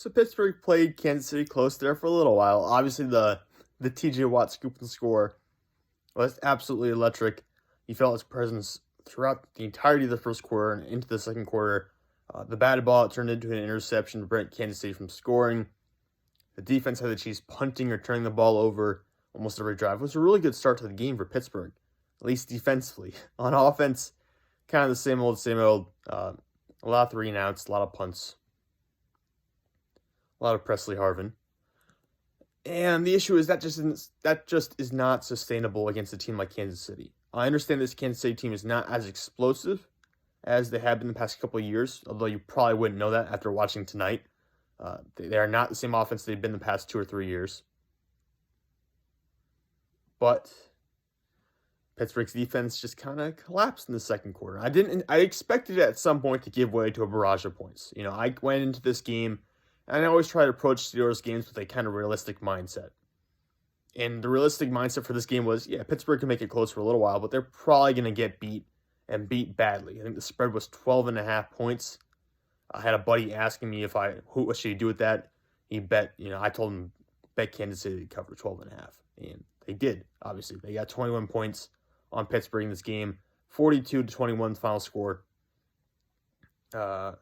So Pittsburgh played Kansas City close there for a little while. Obviously, the T.J. Watt scoop and score was absolutely electric. He felt his presence throughout the entirety of the first quarter and into the second quarter. The batted ball turned into an interception to prevent Kansas City from scoring. The defense had the Chiefs punting or turning the ball over almost every drive. It was a really good start to the game for Pittsburgh, at least defensively. On offense, kind of the same old, same old. A lot of 3-and-outs, a lot of punts, a lot of Presley Harvin. And the issue is that just is not sustainable against a team like Kansas City. I understand this Kansas City team is not as explosive as they have been the past couple of years, although you probably wouldn't know that after watching tonight. They are not the same offense they've been the past 2 or 3 years. But Pittsburgh's defense just kind of collapsed in the second quarter. I expected it at some point to give way to a barrage of points. You know, I went into this game, and I always try to approach Steelers games with a kind of realistic mindset. And the realistic mindset for this game was, yeah, Pittsburgh can make it close for a little while, but they're probably going to get beat and beat badly. I think the spread was 12.5 points. I had a buddy asking me what should he do with that. He bet, I told him bet Kansas City to cover 12.5, and they did. Obviously, they got 21 points on Pittsburgh in this game, 42-21 final score. The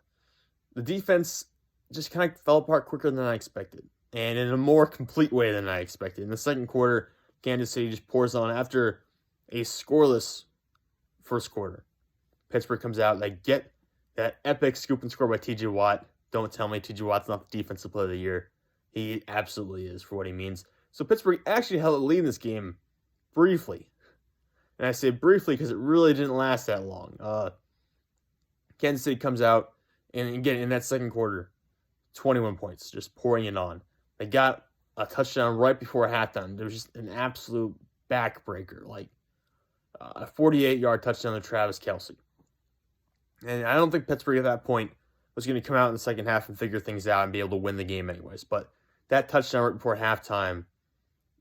defense just kind of fell apart quicker than I expected, and in a more complete way than I expected. In the second quarter, Kansas City just pours on after a scoreless first quarter. Pittsburgh comes out, they get that epic scoop and score by T.J. Watt. Don't tell me T.J. Watt's not the defensive player of the year. He absolutely is for what he means. So Pittsburgh actually held a lead in this game briefly. And I say briefly because it really didn't last that long. Kansas City comes out, and again, in that second quarter, 21 points, just pouring it on. They got a touchdown right before halftime. There was just an absolute backbreaker, like a 48-yard touchdown to Travis Kelce. And I don't think Pittsburgh at that point was going to come out in the second half and figure things out and be able to win the game anyways. But that touchdown right before halftime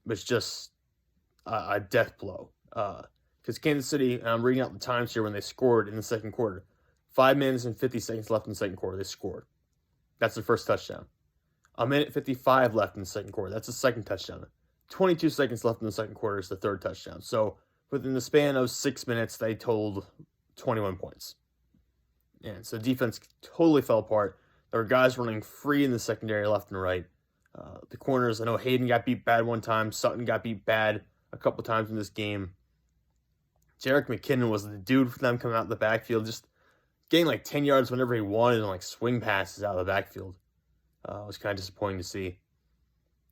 was just a death blow. Because Kansas City, and I'm reading out the times here when they scored in the second quarter, 5 minutes and 50 seconds left in the second quarter, they scored. That's the first touchdown. 1:55 left in the second quarter. That's the second touchdown. 22 seconds left in the second quarter is the third touchdown. So within the span of 6 minutes, they totaled 21 points. And so defense totally fell apart. There were guys running free in the secondary left and right. The corners, I know Hayden got beat bad one time. Sutton got beat bad a couple times in this game. Jerick McKinnon was the dude for them coming out of the backfield, just getting like 10 yards whenever he wanted and like swing passes out of the backfield. It was kind of disappointing to see.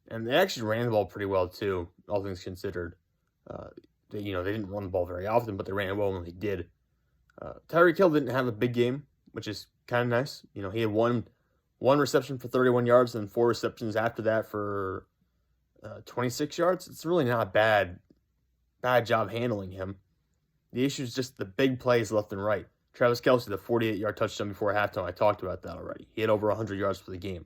And they actually ran the ball pretty well too, all things considered. They didn't run the ball very often, but they ran it well when they did. Tyreek Hill didn't have a big game, which is kind of nice. He had one reception for 31 yards and 4 receptions after that for 26 yards. It's really not a bad job handling him. The issue is just the big plays left and right. Travis Kelce, the 48-yard touchdown before halftime, I talked about that already. He had over 100 yards for the game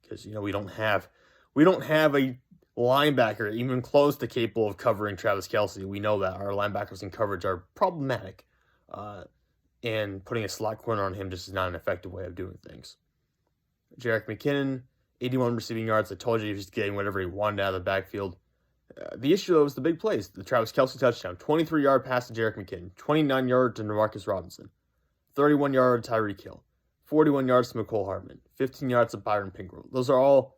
because we don't have a linebacker even close to capable of covering Travis Kelce. We know that our linebackers in coverage are problematic. And putting a slot corner on him just is not an effective way of doing things. Jerick McKinnon, 81 receiving yards. I told you he was getting whatever he wanted out of the backfield. The issue, though, was the big plays. The Travis Kelce touchdown, 23-yard pass to Jerick McKinnon, 29-yard to Demarcus Robinson, 31-yard to Tyreek Hill, 41 yards to McCole Hardman, 15 yards to Byron Pringle. Those are all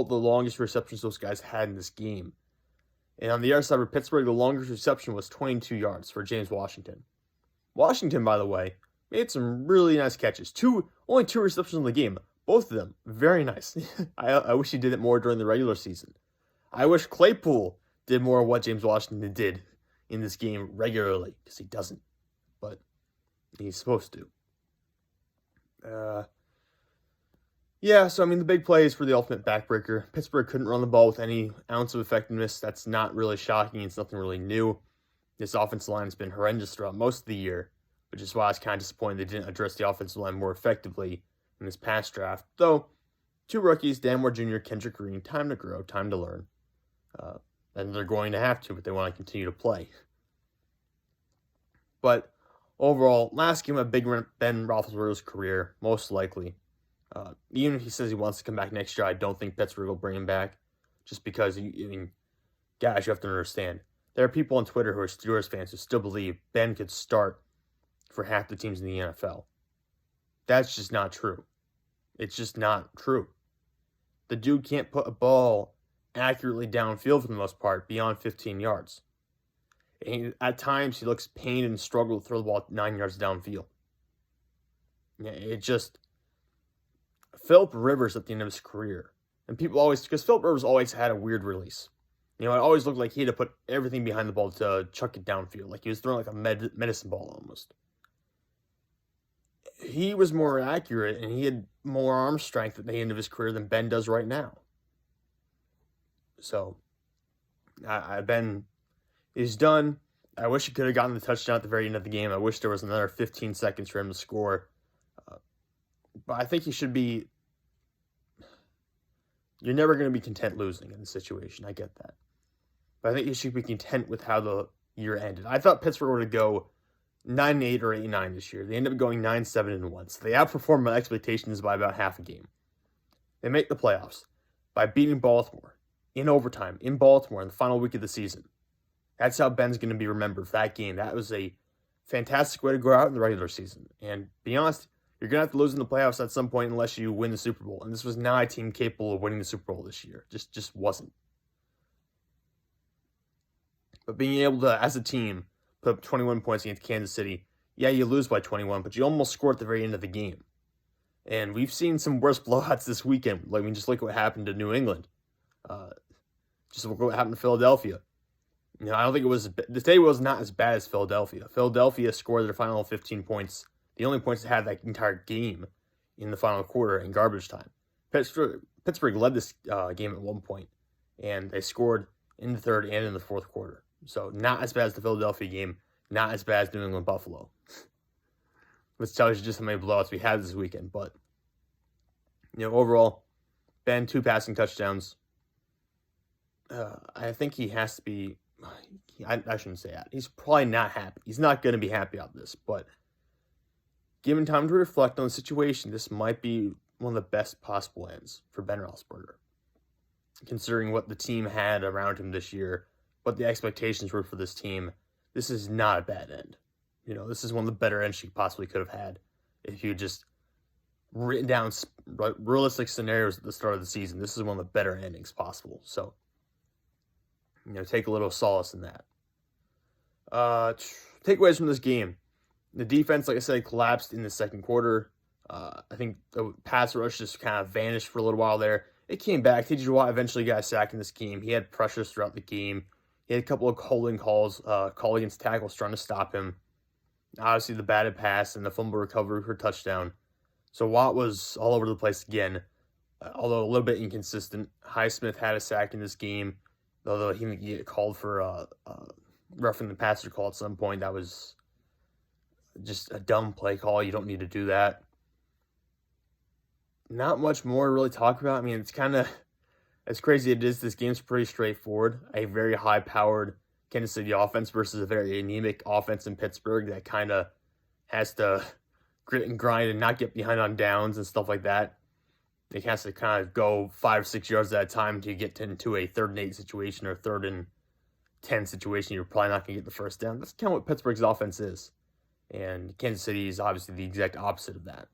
the longest receptions those guys had in this game. And on the other side for Pittsburgh, the longest reception was 22 yards for James Washington. Washington, by the way, made some really nice catches. Only 2 receptions in the game. Both of them, very nice. I wish he did it more during the regular season. I wish Claypool did more of what James Washington did in this game regularly, because he doesn't. But he's supposed to. The big plays were the ultimate backbreaker. Pittsburgh couldn't run the ball with any ounce of effectiveness. That's not really shocking. It's nothing really new. This offensive line has been horrendous throughout most of the year, which is why I was kind of disappointed they didn't address the offensive line more effectively in this past draft. Though, 2 rookies, Dan Moore Jr., Kendrick Green, time to grow, time to learn. And they're going to have to, but they want to continue to play. But overall, last game of Big Ben Roethlisberger's career, most likely. Even if he says he wants to come back next year, I don't think Pittsburgh will bring him back. Just because, guys, you have to understand. There are people on Twitter who are Steelers fans who still believe Ben could start for half the teams in the NFL. That's just not true. It's just not true. The dude can't put a ball accurately downfield for the most part beyond 15 yards. And at times, he looks pained and struggle to throw the ball 9 yards downfield. Yeah, it just... Philip Rivers at the end of his career. And people always... Because Philip Rivers always had a weird release. It always looked like he had to put everything behind the ball to chuck it downfield. Like he was throwing like a medicine ball almost. He was more accurate and he had more arm strength at the end of his career than Ben does right now. So, Ben is done. I wish he could have gotten the touchdown at the very end of the game. I wish there was another 15 seconds for him to score. But I think he should be... You're never going to be content losing in this situation. I get that. But I think you should be content with how the year ended. I thought Pittsburgh were to go 9-8 or 8-9 this year. They ended up going 9-7-1. So they outperformed my expectations by about half a game. They make the playoffs by beating Baltimore in overtime in Baltimore in the final week of the season. That's how Ben's going to be remembered for that game. That was a fantastic way to go out in the regular season. And to be honest, you're going to have to lose in the playoffs at some point unless you win the Super Bowl. And this was not a team capable of winning the Super Bowl this year. Just wasn't. But being able to, as a team, put up 21 points against Kansas City, yeah, you lose by 21, but you almost score at the very end of the game. And we've seen some worse blowouts this weekend. Just look at what happened to New England. Just look at what happened to Philadelphia. I don't think it was... This day was not as bad as Philadelphia. Philadelphia scored their final 15 points. The only points they had that entire game in the final quarter in garbage time. Pittsburgh led this game at one point, and they scored in the third and in the fourth quarter. So not as bad as the Philadelphia game, not as bad as New England Buffalo. Which tells you just how many blowouts we had this weekend. But, overall, Ben, 2 passing touchdowns. I think he has to be... I shouldn't say that. He's probably not happy. He's not going to be happy about this, but given time to reflect on the situation, this might be one of the best possible ends for Ben Roethlisberger. Considering what the team had around him this year, what the expectations were for this team, this is not a bad end. This is one of the better ends she possibly could have had if you just written down realistic scenarios at the start of the season. This is one of the better endings possible. So, take a little solace in that. Takeaways from this game. The defense, like I said, collapsed in the second quarter. I think the pass rush just kind of vanished for a little while there. It came back. T.J. Watt eventually got sacked in this game. He had pressures throughout the game. He had a couple of holding calls, call against tackles trying to stop him. Obviously, the batted pass and the fumble recovery for touchdown. So Watt was all over the place again, although a little bit inconsistent. Highsmith had a sack in this game, although he didn't get called for roughing the passer call at some point. That was just a dumb play call. You don't need to do that. Not much more to really talk about. It's kind of, as crazy as it is, this game's pretty straightforward. A very high-powered Kansas City offense versus a very anemic offense in Pittsburgh that kind of has to grit and grind and not get behind on downs and stuff like that. They has to kind of go 5 or 6 yards at a time to get into a 3rd and 8 situation or 3rd and 10 situation. You're probably not going to get the first down. That's kind of what Pittsburgh's offense is. And Kansas City is obviously the exact opposite of that.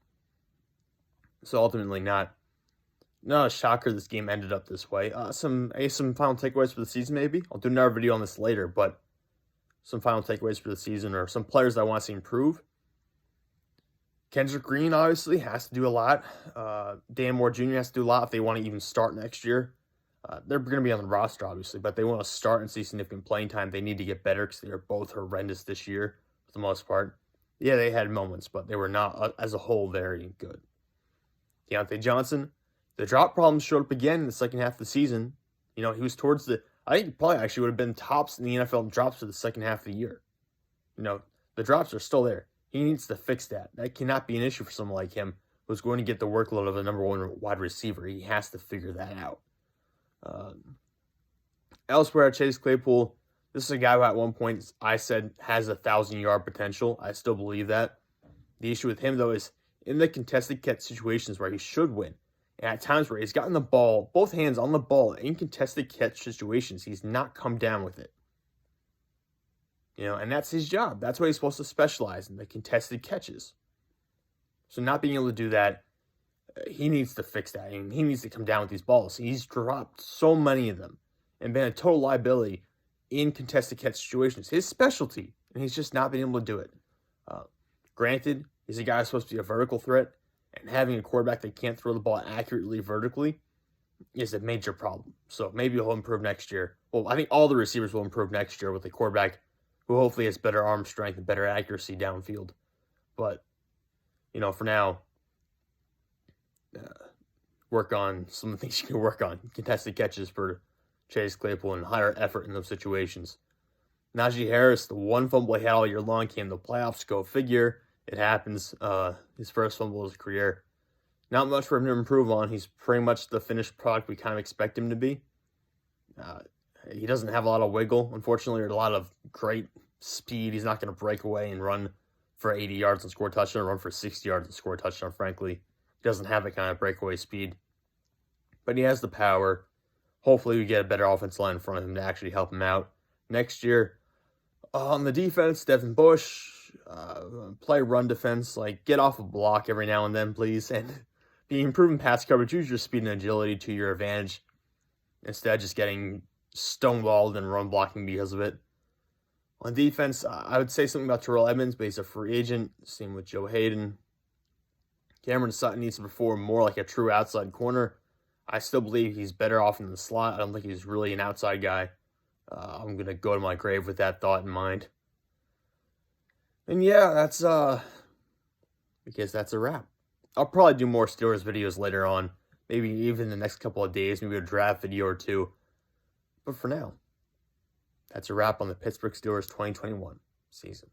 So ultimately not a shocker this game ended up this way. Some final takeaways for the season maybe. I'll do another video on this later, but some final takeaways for the season or some players I want to see improve. Kendrick Green obviously has to do a lot. Dan Moore Jr. has to do a lot if they want to even start next year. They're going to be on the roster obviously, but they want to start and see significant playing time. They need to get better because they are both horrendous this year for the most part. Yeah, they had moments, but they were not, as a whole, very good. Deontay Johnson, the drop problems showed up again in the second half of the season. He was towards I think he probably actually would have been tops in the NFL in drops for the second half of the year. The drops are still there. He needs to fix that. That cannot be an issue for someone like him who's going to get the workload of a number 1 wide receiver. He has to figure that out. Elsewhere, Chase Claypool, this is a guy who at one point I said has 1,000-yard potential. I still believe that. The issue with him, though, is in the contested catch situations where he should win. And at times where he's gotten the ball, both hands on the ball in contested catch situations, he's not come down with it. And that's his job. That's what he's supposed to specialize in, the contested catches. So not being able to do that, he needs to fix that. And he needs to come down with these balls. He's dropped so many of them and been a total liability in contested catch situations. His specialty, and he's just not been able to do it. Granted, he's a guy who's supposed to be a vertical threat, and having a quarterback that can't throw the ball accurately vertically is a major problem. So maybe he'll improve next year. Well, I think all the receivers will improve next year with a quarterback who hopefully has better arm strength and better accuracy downfield. But, for now, work on some of the things you can work on. Contested catches for Chase Claypool and higher effort in those situations. Najee Harris, the one fumble he had all year long, came to the playoffs. Go figure. It happens. His first fumble of his career. Not much for him to improve on. He's pretty much the finished product we kind of expect him to be. He doesn't have a lot of wiggle, unfortunately, or a lot of great speed. He's not going to break away and run for 80 yards and score a touchdown, or run for 60 yards and score a touchdown, frankly. He doesn't have that kind of breakaway speed. But he has the power. Hopefully we get a better offensive line in front of him to actually help him out. Next year, on the defense, Devin Bush, play run defense, get off a block every now and then, please, and be improving pass coverage. Use your speed and agility to your advantage instead of just getting stonewalled and run blocking because of it. On defense, I would say something about Terrell Edmonds, but he's a free agent. Same with Joe Hayden. Cameron Sutton needs to perform more like a true outside corner. I still believe he's better off in the slot. I don't think he's really an outside guy. I'm going to go to my grave with that thought in mind. And yeah, that's because that's a wrap. I'll probably do more Steelers videos later on. Maybe even the next couple of days. Maybe a draft video or two. But for now, that's a wrap on the Pittsburgh Steelers 2021 season.